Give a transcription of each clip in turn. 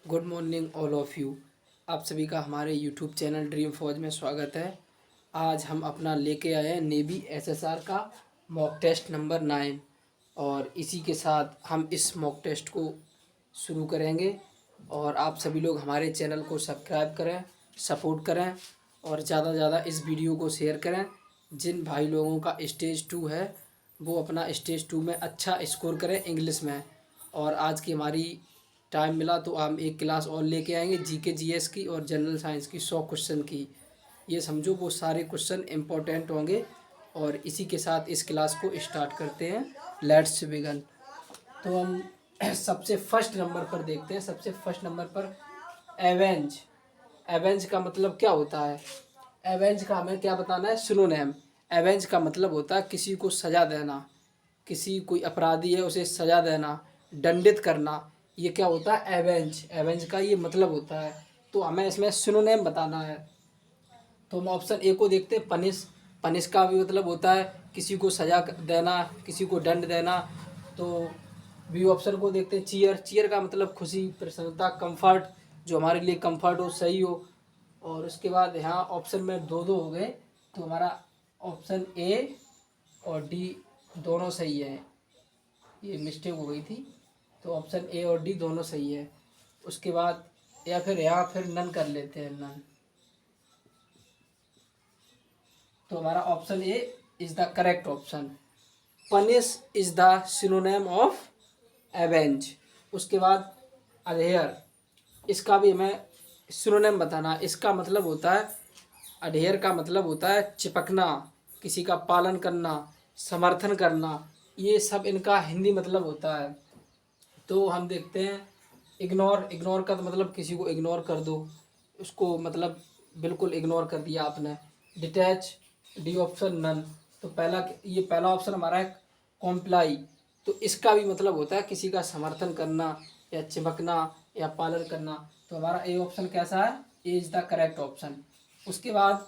Good morning all of you. आप सभी का हमारे यूट्यूब चैनल ड्रीम फौज में स्वागत है। आज हम अपना लेके आए हैं नेवी एसएसआर का मॉक टेस्ट नंबर 9 और इसी के साथ हम इस मॉक टेस्ट को शुरू करेंगे। और आप सभी लोग हमारे चैनल को सब्सक्राइब करें, सपोर्ट करें और ज़्यादा से ज़्यादा इस वीडियो को शेयर करें। जिन भाई लोगों का स्टेज 2 है वो अपना स्टेज 2 में अच्छा स्कोर करें इंग्लिश में। और आज की हमारी टाइम मिला तो हम एक क्लास और लेके आएंगे जीके जीएस की और जनरल साइंस की 100 क्वेश्चन की। ये समझो वो सारे क्वेश्चन इम्पोर्टेंट होंगे। और इसी के साथ इस क्लास को स्टार्ट करते हैं। Let's begin. तो हम सबसे फर्स्ट नंबर पर देखते हैं। सबसे फर्स्ट नंबर पर एवेंज। एवेंज का मतलब क्या होता है? एवेंज का हमें क्या बताना है? सिनोनिम। एवेंज का मतलब होता है किसी को सजा देना, किसी कोई अपराधी है उसे सजा देना, दंडित करना। ये क्या होता है? एवेंज। एवेंज का ये मतलब होता है। तो हमें इसमें सिनोनिम बताना है। तो हम ऑप्शन ए को देखते हैं, पनिश। पनिश का भी मतलब होता है किसी को सजा देना, किसी को दंड देना। तो बी ऑप्शन को देखते हैं, चीयर। चीयर का मतलब खुशी, प्रसन्नता, कंफर्ट, जो हमारे लिए कंफर्ट हो, सही हो। और उसके बाद यहाँ ऑप्शन में दो दो हो गए तो हमारा ऑप्शन ए और डी दोनों सही है। ये मिस्टेक हो गई थी। तो ऑप्शन ए और डी दोनों सही है। उसके बाद या फिर यहाँ फिर नन कर लेते हैं, नन। तो हमारा option A is the correct option. Punish is the synonym of avenge. उसके बाद अडेयर, इसका भी हमें सिनोनिम बताना। इसका मतलब होता है, अडेयर का मतलब होता है चिपकना, किसी का पालन करना, समर्थन करना। ये सब इनका हिंदी मतलब होता है। तो हम देखते हैं इग्नोर। इग्नोर का तो मतलब किसी को इग्नोर कर दो, उसको मतलब बिल्कुल इग्नोर कर दिया आपने। Detach, D option, none. तो ये पहला ऑप्शन हमारा है कॉम्प्लाई। तो इसका भी मतलब होता है किसी का समर्थन करना या चिपकना या पालन करना। तो हमारा ए ऑप्शन कैसा है? ए इज द करेक्ट ऑप्शन। उसके बाद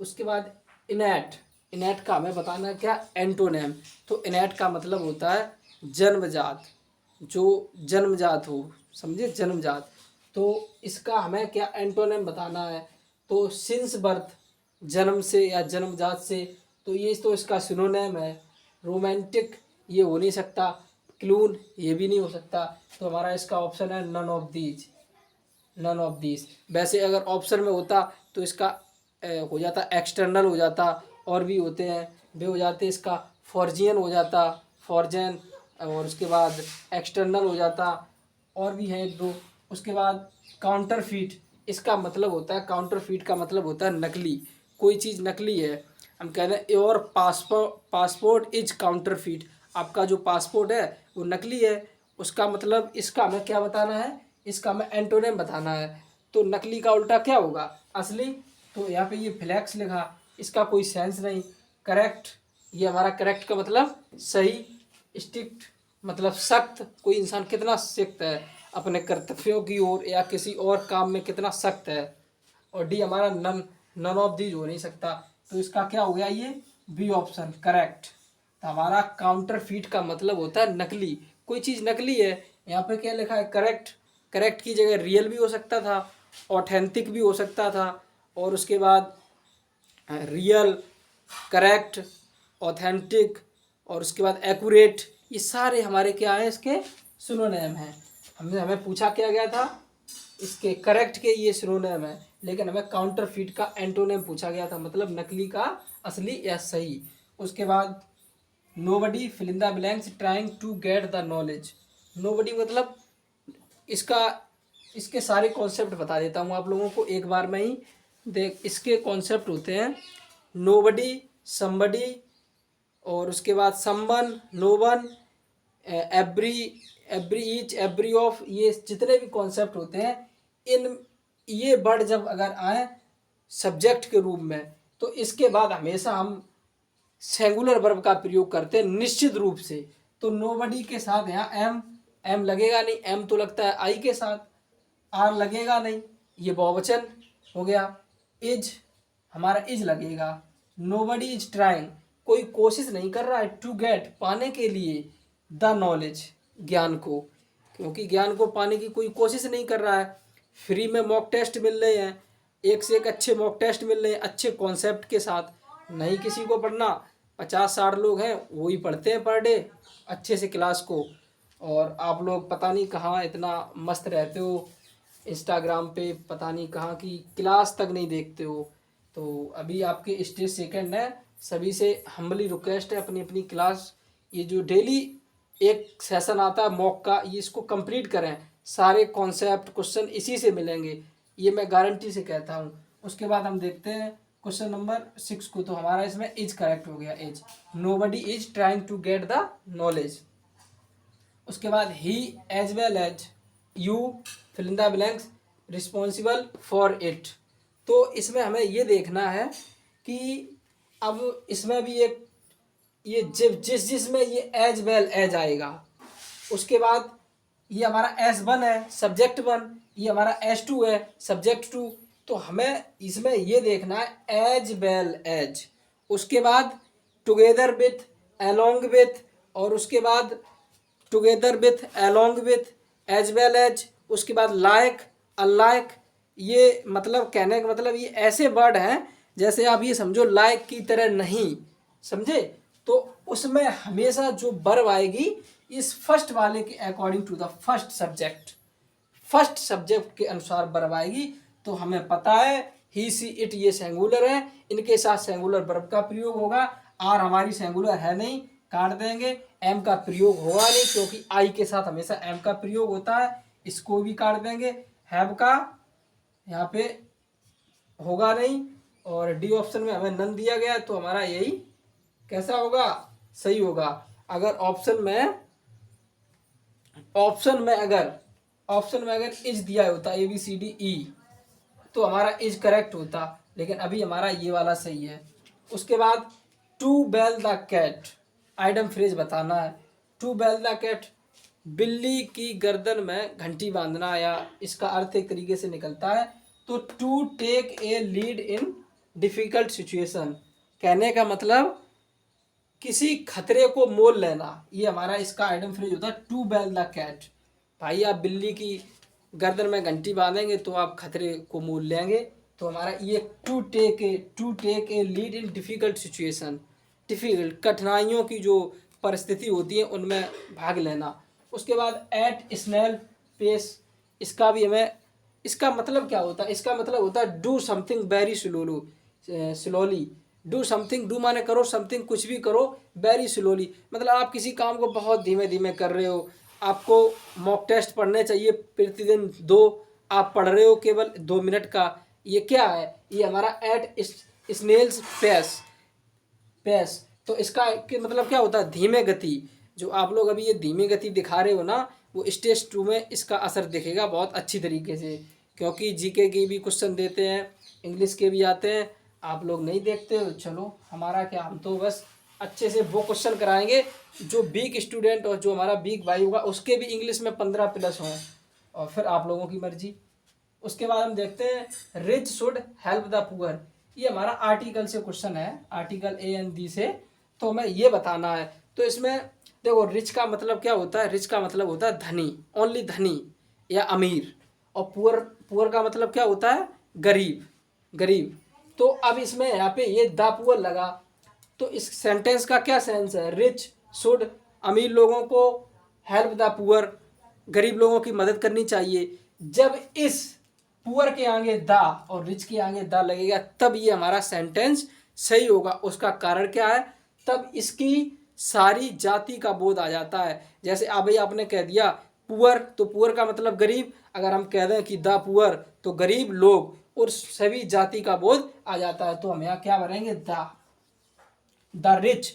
उसके बाद इनैट। इनैट का हमें बताना है क्या? एंटोनेम। तो इनैट का मतलब होता है जन्मजात, जो जन्मजात हो, समझे, जन्मजात। तो इसका हमें क्या एंटोनेम बताना है? तो सिंस बर्थ, जन्म से या जन्मजात से। तो ये तो इसका सिनोनिम है। रोमांटिक ये हो नहीं सकता, क्लून ये भी नहीं हो सकता। तो हमारा इसका ऑप्शन है none of these. None of this. वैसे अगर ऑप्शन में होता तो इसका हो जाता एक्सटर्नल हो जाता, और भी होते हैं वे हो जाते। इसका फॉर्जियन हो जाता, फॉर्जन। और उसके बाद एक्सटर्नल हो जाता, और भी हैं एक दो। उसके बाद काउंटरफीट। इसका मतलब होता है, काउंटरफीट का मतलब होता है नकली। कोई चीज़ नकली है, हम कह रहे हैं योर पासपोर्ट इज काउंटरफीट। आपका जो पासपोर्ट है वो नकली है। उसका मतलब इसका हमें क्या बताना है? इसका हमें एंटोनिम बताना है। तो नकली का उल्टा क्या होगा? असली। तो यहाँ पे ये फ्लैक्स लिखा, इसका कोई सेंस नहीं। करेक्ट, ये हमारा करेक्ट का मतलब सही। स्ट्रिक्ट मतलब सख्त, कोई इंसान कितना सख्त है अपने कर्तव्यों की ओर या किसी और काम में कितना सख्त है। और डी हमारा नन। नन ऑफ दीज हो नहीं सकता। तो इसका क्या हो गया? ये बी ऑप्शन करेक्ट। तो हमारा काउंटर फीट का मतलब होता है नकली। कोई चीज़ नकली है। यहाँ पे क्या लिखा है? करेक्ट। करेक्ट की जगह रियल भी हो सकता था, ऑथेंटिक भी हो सकता था। और उसके बाद रियल, करेक्ट, ऑथेंटिक और उसके बाद एक्यूरेट, ये सारे हमारे क्या हैं? इसके सिनोनिम हैं। हमें पूछा क्या गया था? इसके करेक्ट के ये सिनोनिम है, लेकिन हमें काउंटरफीट का एंटोनिम पूछा गया था, मतलब नकली का असली या सही। उसके बाद nobody fill in the blanks trying to get the knowledge. Nobody मतलब इसका इसके सारे कॉन्सेप्ट बता देता हूँ आप लोगों को एक बार में ही। देख, इसके कॉन्सेप्ट होते हैं नोबडी, समबडी, और उसके बाद someone, known, every, every each, every of. ये जितने भी कॉन्सेप्ट होते हैं, इन ये वर्ड जब अगर आए सब्जेक्ट के रूप में तो इसके बाद हमेशा हम सिंगुलर वर्ब का प्रयोग करते हैं निश्चित रूप से। तो नोबडी के साथ यहाँ एम, एम लगेगा नहीं। एम तो लगता है आई के साथ, आर लगेगा नहीं, ये बहुवचन हो गया। इज, हमारा इज लगेगा। नोबडी इज ट्राइंग, कोई कोशिश नहीं कर रहा है, टू गेट पाने के लिए, द नॉलेज, ज्ञान को। क्योंकि ज्ञान को पाने की कोई कोशिश नहीं कर रहा है। फ्री में मॉक टेस्ट मिल रहे हैं, एक से एक अच्छे मॉक टेस्ट मिल रहे हैं अच्छे कॉन्सेप्ट के साथ। नहीं किसी को पढ़ना, 50-60 लोग हैं वही पढ़ते हैं पर डे अच्छे से क्लास को, और आप लोग पता नहीं कहाँ इतना मस्त रहते हो इंस्टाग्राम पे, पता नहीं कहाँ की क्लास तक नहीं देखते हो। तो अभी आपके स्टेज सेकंड है, सभी से हम्बली रिक्वेस्ट है अपनी अपनी क्लास, ये जो डेली एक सेशन आता है मॉक का, ये इसको कंप्लीट करें। सारे कॉन्सेप्ट क्वेश्चन इसी से मिलेंगे, ये मैं गारंटी से कहता हूँ। उसके बाद हम देखते हैं क्वेश्चन नंबर 6 को। तो हमारा इसमें इज करेक्ट हो गया, is, nobody is trying to get the knowledge. उसके बाद ही as well as you fill in the blanks responsible for it. तो इसमें हमें ये देखना है कि अब इसमें भी एक ये जिसमें ये एज वेल एज आएगा, उसके बाद ये हमारा S1 है सब्जेक्ट 1, ये हमारा S2 है सब्जेक्ट 2। तो हमें इसमें ये देखना है एज वेल एज, उसके बाद टुगेदर विथ, अलोंग विथ, और उसके बाद together with, along with, as well as, उसके बाद लाइक, अनलाइक। ये मतलब कहने का मतलब ये ऐसे वर्ड हैं जैसे आप ये समझो लाइक की तरह नहीं, समझे। तो उसमें हमेशा जो वर्ब आएगी इस फर्स्ट वाले के according to the first subject, first subject के अनुसार वर्ब आएगी। तो हमें पता है ही सी इट ये सिंगुलर है, इनके साथ सिंगुलर वर्ब का प्रयोग होगा। आर हमारी सिंगुलर है नहीं, काट देंगे। एम का प्रयोग होगा नहीं क्योंकि आई के साथ हमेशा एम का प्रयोग होता है, इसको भी काट देंगे। हैव का यहाँ पे होगा नहीं, और डी ऑप्शन में हमें नन दिया गया, तो हमारा यही कैसा होगा, सही होगा। अगर ऑप्शन में अगर इज दिया होता ABCDE तो हमारा इज करेक्ट होता, लेकिन अभी हमारा ये वाला सही है। उसके बाद to bell the cat, idiom phrase बताना है। टू बेल द कैट, बिल्ली की गर्दन में घंटी बांधना, या इसका अर्थ एक तरीके से निकलता है तो to take a lead in difficult situation, कहने का मतलब किसी खतरे को मोल लेना। ये हमारा इसका आइटम फ्रेज होता है टू बेल द कैट। भाई आप बिल्ली की गर्दन में घंटी बांधेंगे तो आप खतरे को मोल लेंगे। तो हमारा ये to take a lead in difficult situation, difficult कठिनाइयों की जो परिस्थिति होती है उनमें भाग लेना। उसके बाद एट स्नेल पेस, इसका भी हमें, इसका मतलब क्या होता है, इसका मतलब होता है do something very slowly. Do something, do माने करो, समथिंग कुछ भी करो, वेरी स्लोली मतलब आप किसी काम को बहुत धीमे धीमे कर रहे हो। आपको मॉक टेस्ट पढ़ने चाहिए प्रतिदिन 2, आप पढ़ रहे हो केवल 2 मिनट का। ये क्या है, ये हमारा एट स्नेल्स पेस। तो इसका कि मतलब क्या होता है, धीमे गति। जो आप लोग अभी ये धीमी गति दिखा रहे हो ना, वो स्टेज 2 में इसका असर दिखेगा बहुत अच्छी तरीके से, क्योंकि जीके के भी क्वेश्चन देते हैं, इंग्लिश के भी आते हैं, आप लोग नहीं देखते हो। चलो हमारा क्या, हम तो बस अच्छे से वो क्वेश्चन कराएंगे जो वीक स्टूडेंट और जो हमारा वीक भाई होगा उसके भी इंग्लिश में 15+ हों, और फिर आप लोगों की मर्जी। उसके बाद हम देखते हैं rich should help the poor. ये हमारा आर्टिकल से क्वेश्चन है, आर्टिकल A and B से। तो हमें ये बताना है। तो इसमें देखो रिच का मतलब क्या होता है, रिच का मतलब होता है धनी, ओनली धनी या अमीर। और पुअर का मतलब क्या होता है, गरीब। तो अब इसमें यहाँ पे ये द पुअर लगा, तो इस सेंटेंस का क्या सेंस है, रिच शुड, अमीर लोगों को, हेल्प द पुअर, गरीब लोगों की मदद करनी चाहिए। जब इस पुअर के आगे द और रिच के आगे द लगेगा तब ये हमारा सेंटेंस सही होगा। उसका कारण क्या है, तब इसकी सारी जाति का बोध आ जाता है। जैसे अभी आपने कह दिया पुअर, तो पुअर का मतलब गरीब, अगर हम कह दें कि द पुअर तो गरीब लोग, और सभी जाति का बोध आ जाता है। तो हम यहाँ क्या भरेंगे, द रिच,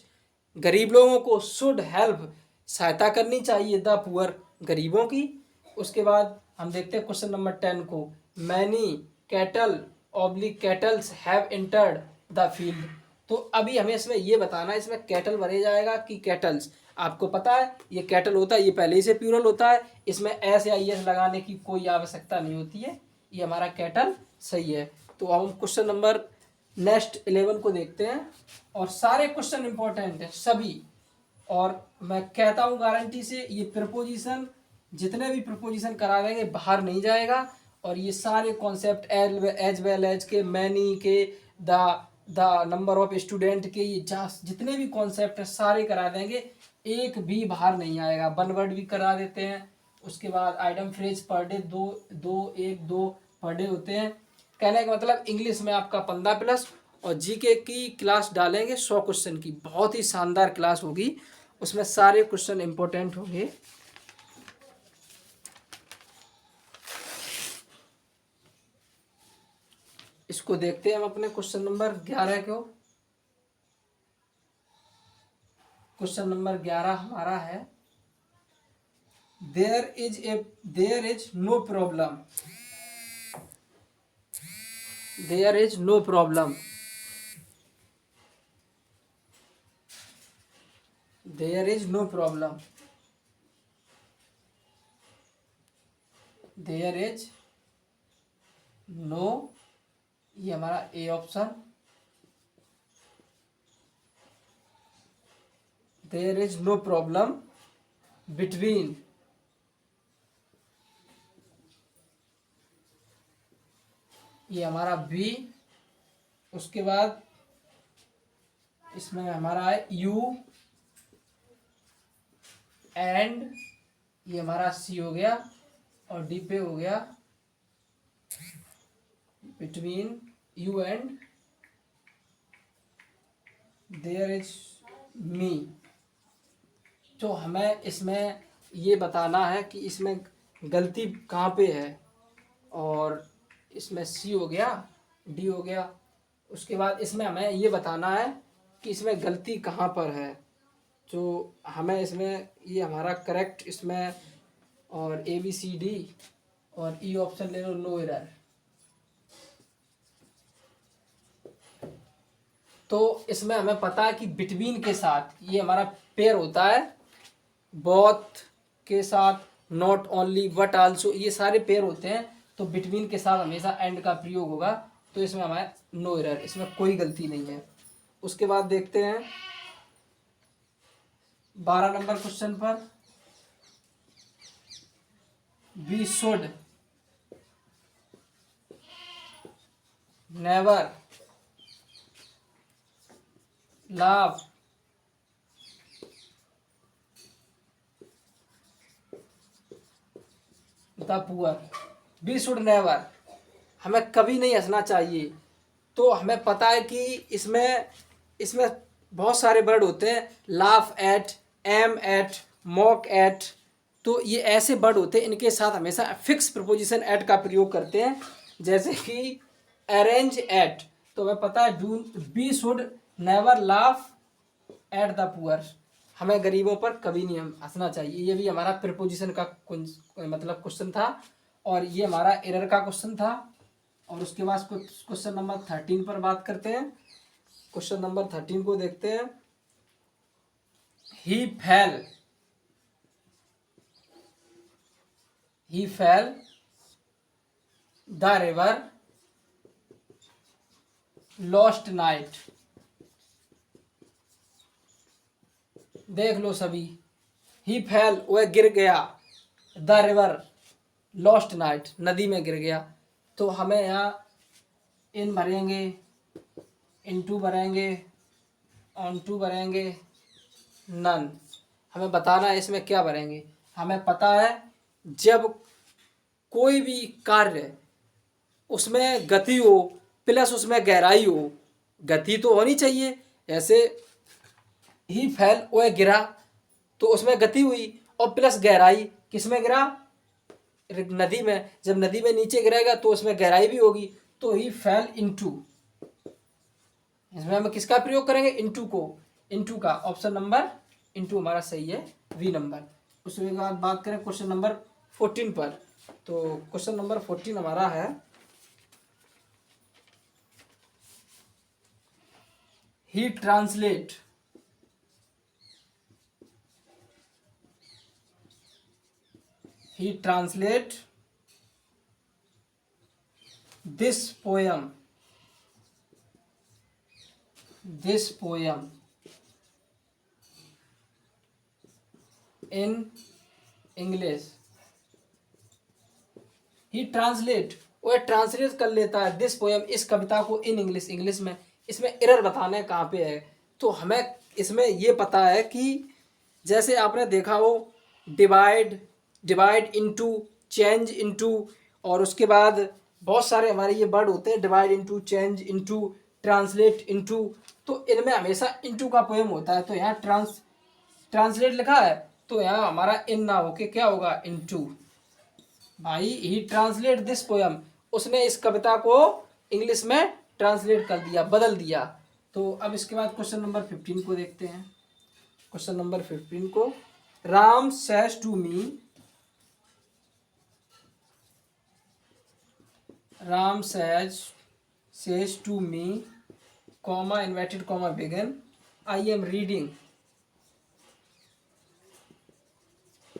गरीब लोगों को, शुड हेल्प, सहायता करनी चाहिए, द पुअर, गरीबों की। उसके बाद हम देखते हैं क्वेश्चन नंबर 10 को। Many cattle oblique kettles have entered the field. तो अभी हमें इसमें ये बताना है, इसमें कैटल भरे जाएगा कि कैटल्स। आपको पता है ये कैटल होता है, ये पहले ही से प्लूरल होता है, इसमें एस या एस लगाने की कोई आवश्यकता नहीं होती है। ये हमारा कैटल सही है। तो हम क्वेश्चन नंबर नेक्स्ट 11 को देखते हैं, और सारे क्वेश्चन इंपॉर्टेंट हैं सभी। और मैं कहता हूँ गारंटी से, ये प्रीपोजिशन जितने भी प्रपोजिशन करा देंगे बाहर नहीं जाएगा। और ये सारे कॉन्सेप्ट एज वेल एज के, मैनी के, द नंबर ऑफ स्टूडेंट के, ये जितने भी कॉन्सेप्ट है सारे करा देंगे, एक भी बाहर नहीं आएगा। वन वर्ड भी करा देते हैं। उसके बाद आइटम फ्रेज पर डे, दो पर डे होते हैं। कहने का मतलब इंग्लिश में आपका 15+, और जीके की क्लास डालेंगे 100 क्वेश्चन की, बहुत ही शानदार क्लास होगी। उसमें सारे क्वेश्चन इंपॉर्टेंट होंगे। इसको देखते हैं हम अपने क्वेश्चन नंबर 11 को। क्वेश्चन नंबर 11 हमारा है, there is no problem, there is no problem, there is no problem, there is no, ये हमारा A option, there is no problem between, ये हमारा बी। उसके बाद इसमें हमारा है यू एंड, ये हमारा सी हो गया, और डी पे हो गया between you and there is me. तो हमें इसमें ये बताना है कि इसमें गलती कहाँ पे है, और इसमें सी हो गया, डी हो गया। उसके बाद इसमें हमें ये बताना है कि इसमें गलती कहाँ पर है। जो हमें इसमें ये हमारा करेक्ट इसमें, और ए बी सी डी, और ई ऑप्शन ले लो नो एरर। तो इसमें हमें पता है कि बिटवीन के साथ ये हमारा पेयर होता है, बोथ के साथ, नॉट ओनली, बट आल्सो, ये सारे पेयर होते हैं। तो बिटवीन के साथ हमेशा एंड का प्रयोग होगा। तो इसमें हमारा नो एरर, इसमें कोई गलती नहीं है। उसके बाद देखते हैं 12 नंबर क्वेश्चन पर, we should never laugh the poor, we should never, हमें कभी नहीं हंसना चाहिए। तो हमें पता है कि इसमें इसमें बहुत सारे वर्ड होते हैं, laugh at, aim at, mock at. तो ये ऐसे वर्ड होते हैं, इनके साथ हमेशा फिक्स प्रपोजिशन एट का प्रयोग करते हैं। जैसे कि अरेंज एट, तो हमें पता है do, we should never laugh at the poor, हमें गरीबों पर कभी नहीं हंसना चाहिए। ये भी हमारा प्रिपोजिशन का मतलब क्वेश्चन था, और ये हमारा एरर का क्वेश्चन था। और उसके बाद क्वेश्चन नंबर 13 पर बात करते हैं। क्वेश्चन नंबर 13 को देखते हैं, he fell, he fell the river last night. देख लो सभी, ही फेल, वह गिर गया, द रिवर लॉस्ट नाइट, नदी में गिर गया। तो हमें यहाँ इन भरेंगे, इनटू भरेंगे, ऑन टू भरेंगे, नन। हमें बताना है इसमें क्या भरेंगे। हमें पता है जब कोई भी कार्य उसमें गति हो प्लस उसमें गहराई हो, गति तो होनी चाहिए। ऐसे ही फैल, वह गिरा, तो उसमें गति हुई, और प्लस गहराई, किसमें गिरा, नदी में। जब नदी में नीचे गिरेगा तो उसमें गहराई भी होगी। तो ही फैल इनटू, इसमें हम किसका प्रयोग करेंगे, इनटू को, इनटू का ऑप्शन नंबर इनटू हमारा सही है, वी नंबर। उसके बाद बात करें क्वेश्चन नंबर 14 पर। तो क्वेश्चन नंबर 14 हमारा है, he translate, he translate this poem in English he translate, वह ट्रांसलेट कर लेता है दिस पोएम, इस कविता को इन इंग्लिश, इंग्लिश में। इसमें एरर बताना है कहाँ पे है। तो हमें इसमें ये पता है कि जैसे आपने देखा हो divide, divide into, change into, और उसके बाद बहुत सारे हमारे ये वर्ड होते हैं, divide into, change into, translate into. तो इनमें हमेशा इनटू का पोएम होता है। तो यहाँ ट्रांसलेट लिखा है, तो यहाँ हमारा इन ना होके क्या होगा, इनटू। भाई ही ट्रांसलेट दिस पोएम, उसने इस कविता को इंग्लिश में ट्रांसलेट कर दिया, बदल दिया। तो अब इसके बाद क्वेश्चन नंबर 15 को देखते हैं। क्वेश्चन नंबर 15 को, Ram says to me, Ram says to me, comma inverted comma begin, I am reading,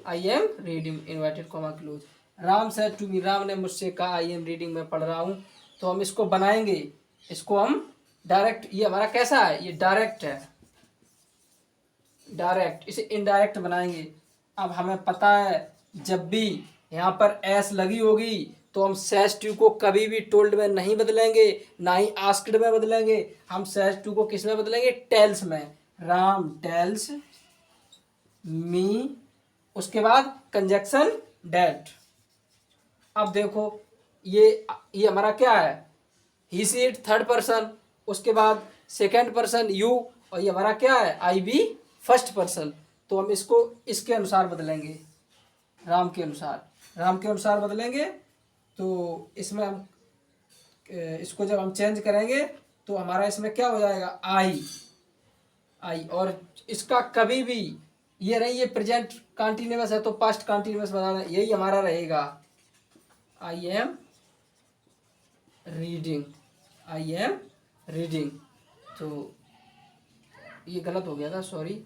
I am reading inverted comma close। Ram said to me, Ram ने मुझसे कहा I am reading, मैं पढ़ रहा हूँ। तो हम इसको बनाएंगे, इसको हम डायरेक्ट, ये हमारा कैसा है, ये डायरेक्ट है, डायरेक्ट। इसे इनडायरेक्ट बनाएंगे। अब हमें पता है जब भी यहाँ पर एस लगी होगी तो हम सेज टू को कभी भी टोल्ड में नहीं बदलेंगे, ना ही आस्क्ड में बदलेंगे। हम सेज टू को किस में बदलेंगे, टेल्स में। राम टेल्स मी, उसके बाद कंजक्शन डेट। अब देखो ये हमारा क्या है, ही सी इट थर्ड पर्सन, उसके बाद सेकंड पर्सन यू, और ये हमारा क्या है, आई बी फर्स्ट पर्सन। तो हम इसको इसके अनुसार बदलेंगे, राम के अनुसार, राम के अनुसार बदलेंगे। तो इसमें हम इसको जब हम चेंज करेंगे तो हमारा इसमें क्या हो जाएगा, आई, आई। और इसका कभी भी ये नहीं, ये प्रेजेंट कंटिन्यूअस है तो पास्ट कंटिन्यूअस बनाना, यही हमारा रहेगा, I am reading, I am reading. तो ये गलत हो गया था, सॉरी।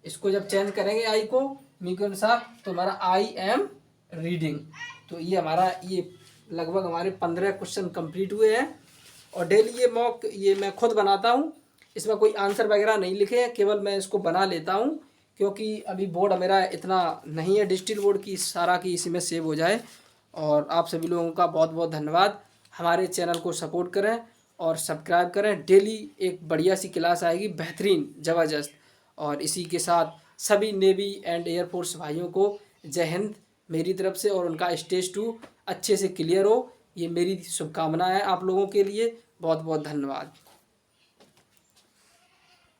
इसको जब चेंज करेंगे आई को मी के अनुसार तो हमारा आई एम रीडिंग। तो ये हमारा ये लगभग हमारे 15 क्वेश्चन कंप्लीट हुए हैं। और डेली ये मॉक ये मैं खुद बनाता हूँ, इसमें कोई आंसर वगैरह नहीं लिखे हैं, केवल मैं इसको बना लेता हूँ क्योंकि अभी बोर्ड मेरा इतना नहीं है डिजिटल बोर्ड की सारा की इसी में सेव हो जाए। और आप सभी लोगों का बहुत बहुत धन्यवाद। हमारे चैनल को सपोर्ट करें और सब्सक्राइब करें। डेली एक बढ़िया सी क्लास आएगी, बेहतरीन, ज़बरदस्त। और इसी के साथ सभी नेवी एंड एयरफोर्स भाइयों को जय हिंद मेरी तरफ से, और उनका स्टेज 2 अच्छे से क्लियर हो, ये मेरी शुभकामनाएं है आप लोगों के लिए। बहुत बहुत धन्यवाद।